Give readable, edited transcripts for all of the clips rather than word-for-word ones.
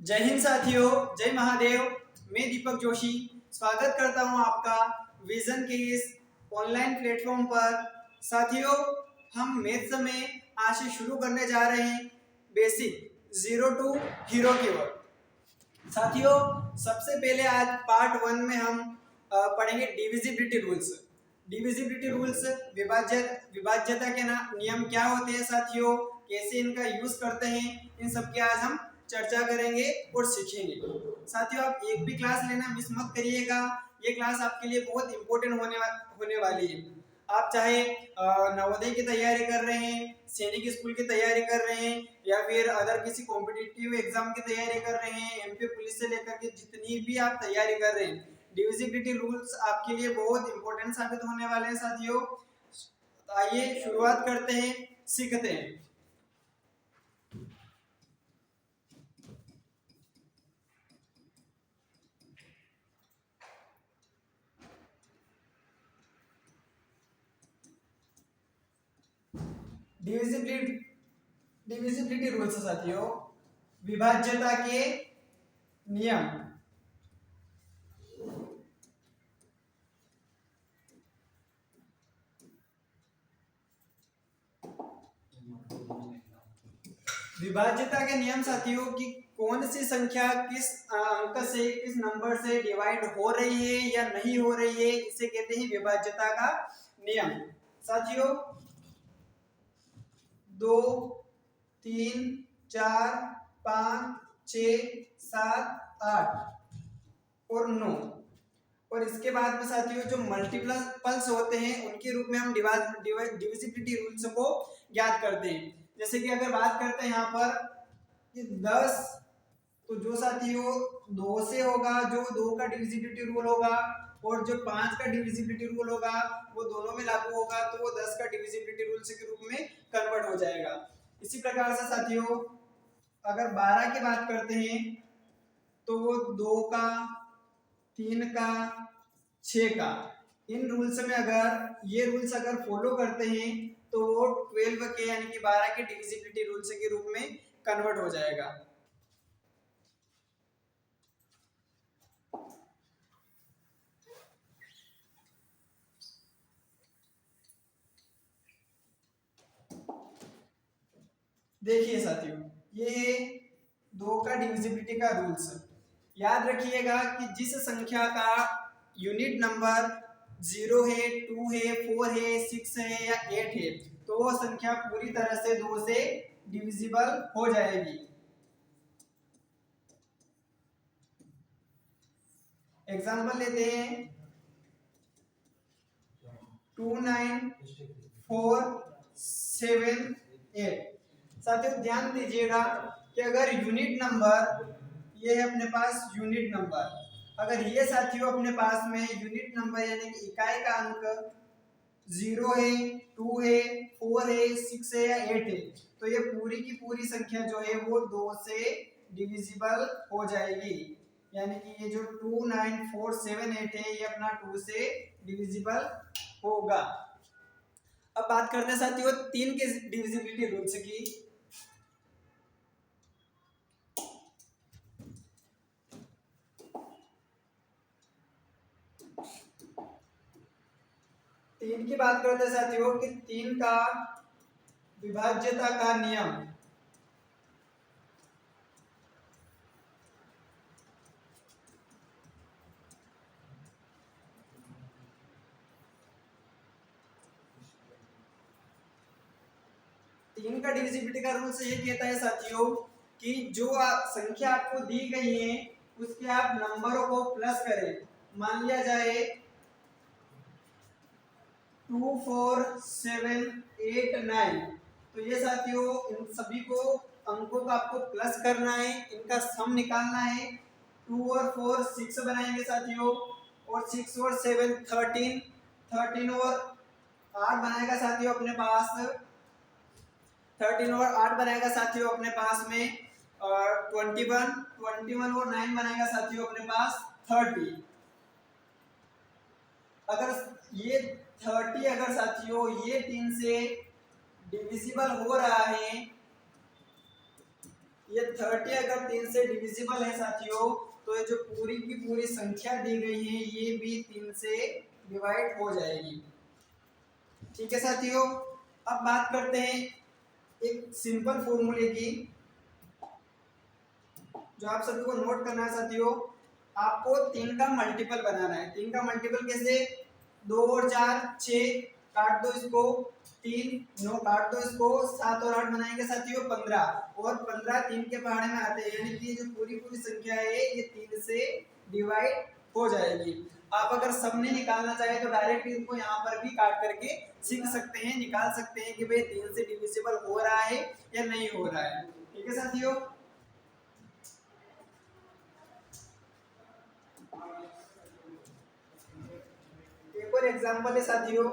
जय हिंद साथियों, जय महादेव। मैं दीपक जोशी स्वागत करता हूं आपका विजन के इस ऑनलाइन प्लेटफॉर्म पर। साथियों, हम मैथ्स में आज से शुरू करने जा रहे हैं बेसिक जीरो टू हीरो की ओर। साथियों, सबसे पहले आज पार्ट 1 में हम पढ़ेंगे डिविजिबिलिटी रूल्स। डिविजिबिलिटी रूल्स विभाज्यता के नियम क्या होते हैं साथियों, कैसे इनका यूज करते हैं, इन सब की आज हम चर्चा करेंगे और सीखेंगे। साथियों, आप एक भी क्लास लेना मिस मत करिएगा। ये क्लास आपके लिए बहुत इंपॉर्टेंट होने वाली है। आप चाहे नवोदय की तैयारी कर रहे हैं, सैनिक स्कूल की तैयारी कर रहे हैं, या फिर अदर किसी कॉम्पिटिटिव एग्जाम की तैयारी कर रहे हैं, एमपी पुलिस से लेकर के जितनी भी आप तैयारी कर रहे हैं, डिविजिबिलिटी रूल्स आपके लिए बहुत इंपॉर्टेंट साबित होने वाले हैं साथियों। आइए शुरुआत करते हैं, सीखते हैं। डिविजिबिलिटी रूल्स साथियों, विभाज्यता के नियम। विभाज्यता के नियम साथियों कि कौन सी संख्या किस अंक से, किस नंबर से डिवाइड हो रही है या नहीं हो रही है, इसे कहते हैं विभाज्यता का नियम। साथियों, 2, 3, 4, 5, 6, 7, 8 और 9, और इसके बाद में साथियों जो मल्टीपल्स होते हैं उनके रूप में हम डिविजिबिलिटी रूल्स को ज्ञात करते हैं। जैसे कि अगर बात करते हैं यहाँ पर कि 10, तो जो साथियों 2 से होगा, जो 2 का डिविजिबिलिटी रूल होगा, और जो 5 का डिविजिबिलिटी रूल होगा वो दोनों में लागू होगा, तो वो 10 का डिविजिबिलिटी रूल के रूप में कन्वर्ट हो जाएगा। इसी प्रकार से साथियों अगर 12 की बात करते हैं तो वो 2 का, 3 का, 6 का, इन रूल्स में अगर ये रूल्स अगर फॉलो करते हैं तो वो 12 के यानी कि 12 के डिविजिबिलिटी रूल्स के रूप में कन्वर्ट हो जाएगा। देखिए साथियों, ये 2 का डिविजिबिलिटी का रूल्स याद रखिएगा कि जिस संख्या का यूनिट नंबर 0 है, 2 है, 4 है, 6 है या 8 है, तो वो संख्या पूरी तरह से 2 से डिविजिबल हो जाएगी। एग्जाम्पल लेते हैं 2, 9, 4, 7, 8। साथियों ध्यान दीजिएगा कि अगर यूनिट नंबर, ये है अपने पास यूनिट नंबर, अगर ये साथियों अपने पास में यूनिट नंबर यानी कि इकाई का अंक 0 है, 2 है, 4 है, 6 है या 8 है, तो ये पूरी की पूरी संख्या जो है वो 2 से डिविजिबल हो जाएगी। यानी कि ये जो 2, 9, 4, 7, 8 है ये अपना 2 से डिविजिबल होगा। अब बात करते हैं साथियों 3 के डिविजिबिलिटी रूल्स की। तीन की बात करते हैं साथियों कि 3 का विभाज्यता का नियम। तीन का डिविजिबिलिटी का रूल ये कहता है साथियों कि जो संख्या आपको दी गई है उसके आप नंबरों को प्लस करें। मान लिया जाए 2, 4, 7, 8, 9, तो ये साथियों इन सभी को अंकों का आपको प्लस करना है, इनका सम निकालना है। 2 और 4 6 बनाएंगे साथियों, और 6 और 7 13, 13 और 8 बनाएगा साथियों अपने पास, 13 और 8 बनाएगा साथियों अपने पास में 21, 21 और 9 बनाएगा साथियों अपने पास 30। अगर ये 30 अगर साथियों ये 3 से डिविजिबल हो रहा है, ये 30 अगर 3 से डिविजिबल है साथियों, तो ये जो पूरी की पूरी संख्या दी गई है ये भी 3 से डिवाइड हो जाएगी। ठीक है साथियों, अब बात करते हैं एक सिंपल फॉर्मूले की, जो आप सभी को नोट करना है साथियों। आपको 3 का मल्टीपल बनाना है। 3 का मल्टीपल कैसे? 2 और 4 6, काट दो इसको, 3 9 काट दो इसको, 7 और 8 बनाएंगे साथियों 15, और 15 3 के पहाड़े में आते हैं, यानी कि जो पूरी पूरी संख्या है ये 3 से डिवाइड हो जाएगी। आप अगर सबने निकालना चाहे तो डायरेक्ट इनको यहाँ पर भी काट करके सीख सकते हैं, निकाल सकते हैं कि भाई 3 से डिविजिबल हो रहा है या नहीं हो रहा है। ठीक है साथियों, एक और एग्जांपल है साथियों,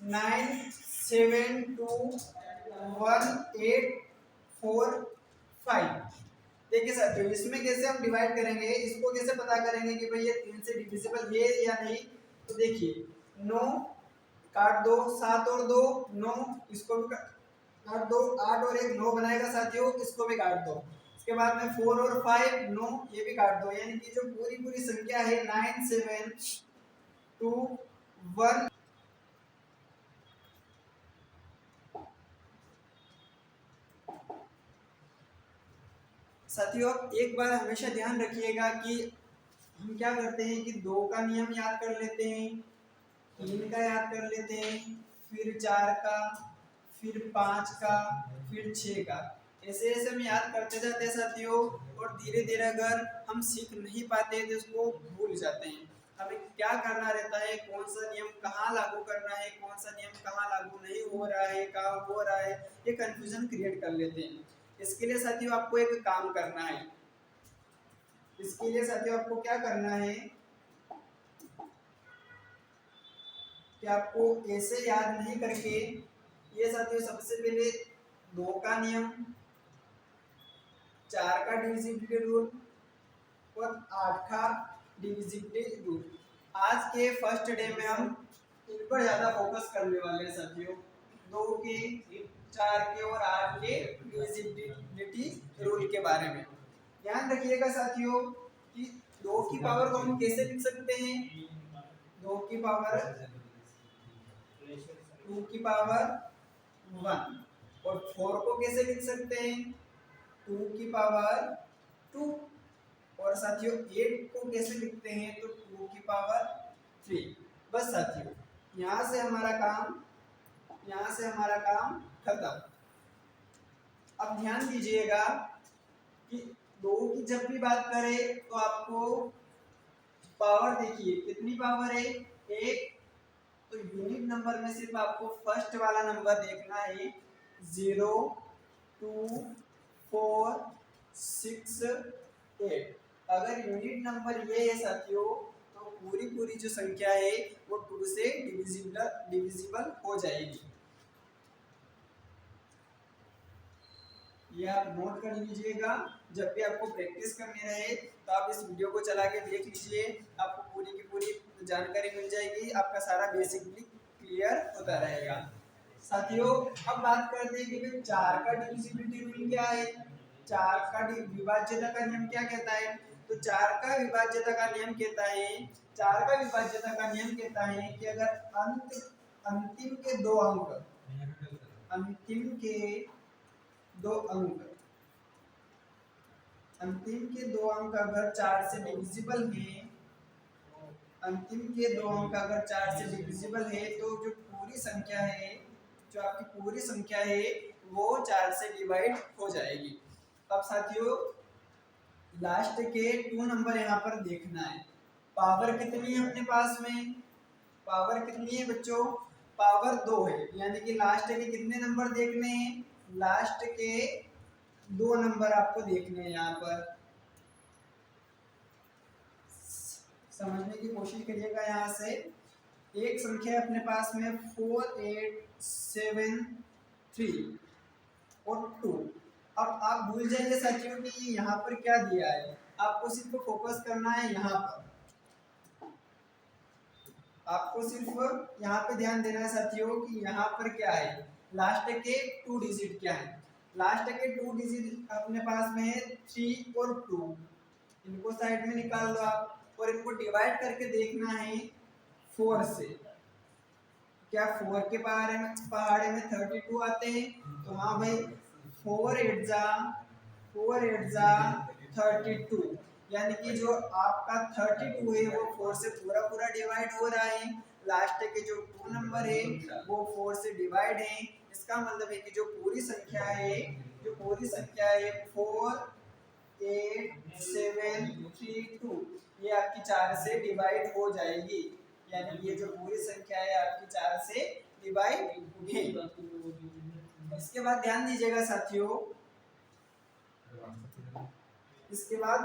9721845। देखिए साथियों, इसमें कैसे हम डिवाइड करेंगे, इसको कैसे पता करेंगे कि भाई ये 3 से डिविजिबल है या नहीं। तो देखिए 9 काट दो, 7 और 2 9, इसको भी काट दो, 8 और 1 9 बनाएगा साथियों, इसको भी काट दो। इसके बाद में 4 और 5 9, ये भी काट दो, यानी कि जो पूरी पूरी संख्या है 9721। साथियों एक बार हमेशा ध्यान रखिएगा कि हम क्या करते हैं कि 2 का नियम याद कर लेते हैं, 3 का याद कर लेते हैं, फिर 4 का, फिर 5 का, फिर 6 का, ऐसे ऐसे हम याद करते जाते हैं साथियों। और धीरे धीरे अगर हम सीख नहीं पाते तो इसको भूल जाते हैं। हमें क्या करना रहता है, कौन सा नियम कहाँ लागू करना है, कौन सा नियम कहाँ लागू नहीं हो रहा है, कहाँ हो रहा है, ये कंफ्यूजन क्रिएट कर लेते हैं। इसके लिए साथियों आपको एक काम करना है, इसके लिए साथियों आपको क्या करना है कि आपको ऐसे याद नहीं करके, ये साथियों सबसे पहले 2 का नियम, 4 का डिविजिबिलिटी रूल और 8 का डिविजिबिलिटी रूल, आज के फर्स्ट डे में हम इन पर ज्यादा फोकस करने वाले हैं साथियों। 2 के, 4 के और 8 के डिविजिबिलिटी रूल के बारे में ध्यान रखिएगा साथियों कि 2 की पावर को हम कैसे लिख सकते हैं। 2 की पावर 2 की पावर 1, और 4 को कैसे लिख सकते हैं, 2 की पावर 2, और साथियों 8 को कैसे लिखते हैं, तो 2 की पावर 3। बस साथियों यहाँ से हमारा काम खत्म। अब ध्यान दीजिएगा कि 2 की जब भी बात करें तो आपको पावर देखिए कितनी पावर है, 1, तो यूनिट नंबर में सिर्फ आपको फर्स्ट वाला नंबर देखना है, 0 2 4 6 8। अगर यूनिट नंबर ये है साथियों तो पूरी पूरी जो संख्या है वो 2 से डिविजिबल हो जाएगी। ये आप नोट कर लीजिएगा, जब भी आपको प्रैक्टिस करनी रहे तो आप इस वीडियो को चला के देख लीजिए, आपको पूरी की पूरी जानकारी मिल जाएगी, आपका सारा बेसिक भी क्लियर होता रहेगा। साथियों अब बात करते हैं कि 4 का डिविजिबिलिटी रूल क्या है, 4 का विभाज्यता का नियम क्या कहता है। तो 4 का विभाज्यता का नियम कहता है, 4 का विभाज्यता का नियम कहता है कि अगर अंतिम के 2 अंक, अंतिम के 2 अंक, अंतिम के 2 अंक अगर 4 से डिविजिबल है, अंतिम के 2 अंक अगर 4 से डिविजिबल है तो जो पूरी संख्या है, जो आपकी पूरी संख्या है वो 4 से डिवाइड हो जाएगी। अब साथियों लास्ट के 2 नंबर यहाँ पर देखना है, पावर कितनी है अपने पास में, पावर कितनी है बच्चों, पावर 2 है, यानी कि लास्ट के कितने नंबर देखने हैं, लास्ट के 2 नंबर आपको देखने हैं। यहाँ पर समझने की कोशिश करिएगा, यहाँ से एक संख्या अपने पास में 4873 और 2। अब आप भूल जाइए साथियों कि यहाँ पर क्या दिया है, आपको सिर्फ फोकस करना है यहाँ पर, आपको सिर्फ यहाँ पे ध्यान देना है साथियों कि यहाँ पर क्या है, लास्ट के 2 डिजिट क्या है। लास्ट के 2 डिजिट अपने पास में है 3 और 2, इनको साइड में निकाल दो आप और इनको डिवाइड करके देखना है 4 से। क्या 4 के पहाड़े में 32 आते हैं? तो हाँ भाई, 4 8 जा 32, यानी कि जो आपका 32 है वो 4 से पूरा पूरा डिवाइड हो रहा है। लास्ट के जो 2 नंबर है वो 4 से डिवाइड है। इसका मतलब है कि जो पूरी संख्या है 4 8 7 3 2 ये आपकी 4 से डिवाइड हो जाएगी, यानी कि ये जो पूरी संख्या है आपकी 4 से डिवाइड है। इसके बाद ध्यान दीजिएगा साथियों, इसके बाद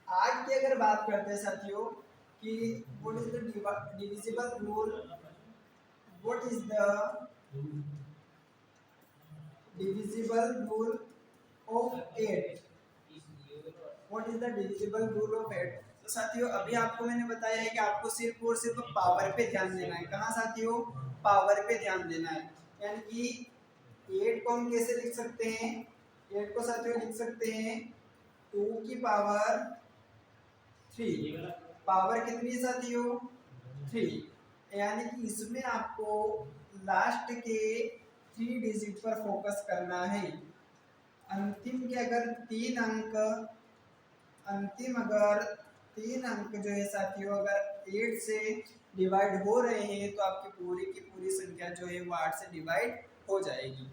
आज की अगर बात करते हैं साथियों कि what is the divisible rule, what is the divisible rule of 8, what is the divisible rule of 8। तो साथियों अभी आपको मैंने बताया है कि आपको सिर्फ और सिर्फ पावर पे ध्यान देना है। कहाँ साथियों? पावर पे ध्यान देना है। यानी कि 8 को हम कैसे लिख सकते हैं? 8 को साथियों लिख सकते हैं 2 की पावर 3। पावर कितनी है साथियों? 3। यानी कि इसमें आपको लास्ट के 3 डिजिट पर फोकस करना है। अंतिम के अगर 3 अंक, जो है साथियों अगर 8 से डिवाइड हो रहे हैं तो आपकी पूरी की पूरी संख्या जो है वो 8 से डिवाइड हो जाएगी।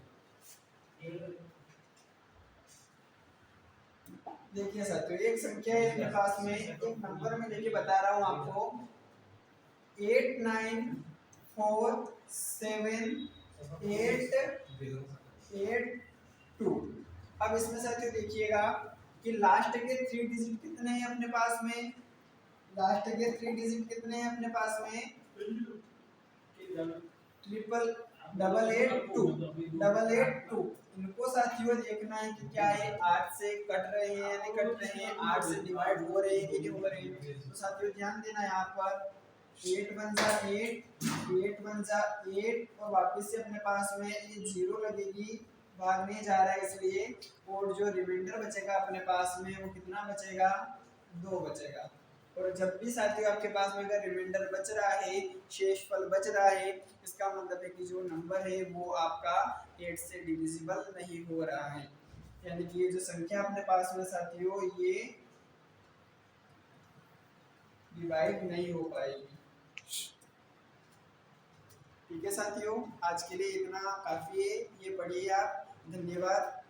देखिए साथियों एक संख्या है अपने पास में, एक नंबर में लेके बता रहा हूँ आपको 8 9 4 7 8 2। अब इसमें साथियों देखिएगा कि लास्ट के 3 डिजिट कितने हैं अपने पास में? लास्ट के 3 डिजिट कितने हैं अपने पास में? 888 इनको साथियों देखना है कि क्या है 8 से कट रहे हैं या नहीं कट रहे हैं, 8 से डिवाइड हो रहे हैं कि नहीं हो रहे हैं। तो साथियों ध्यान देना है यहाँ पर 8 1 जा 8 8 1 जा 8 और वापस से अपने पास में ये 0 लगेगी, भागने जा रहा है इसलिए, और जो रिमाइंडर बचेगा अपने पास में वो कितना बचेगा? 2 बचेगा। और जब भी साथियों आपके पास में अगर रिमाइंडर बच रहा है, शेषफल बच रहा है, इसका मतलब है कि जो नंबर है वो आपका 8 से डिविजिबल नहीं हो रहा है, यानी कि ये जो संख्या अपने पास में साथियों ये डिवाइड नहीं हो पाएगी। ठीक है साथियों, आज के लिए इतना काफी है, ये पढ़िए आप। धन्यवाद।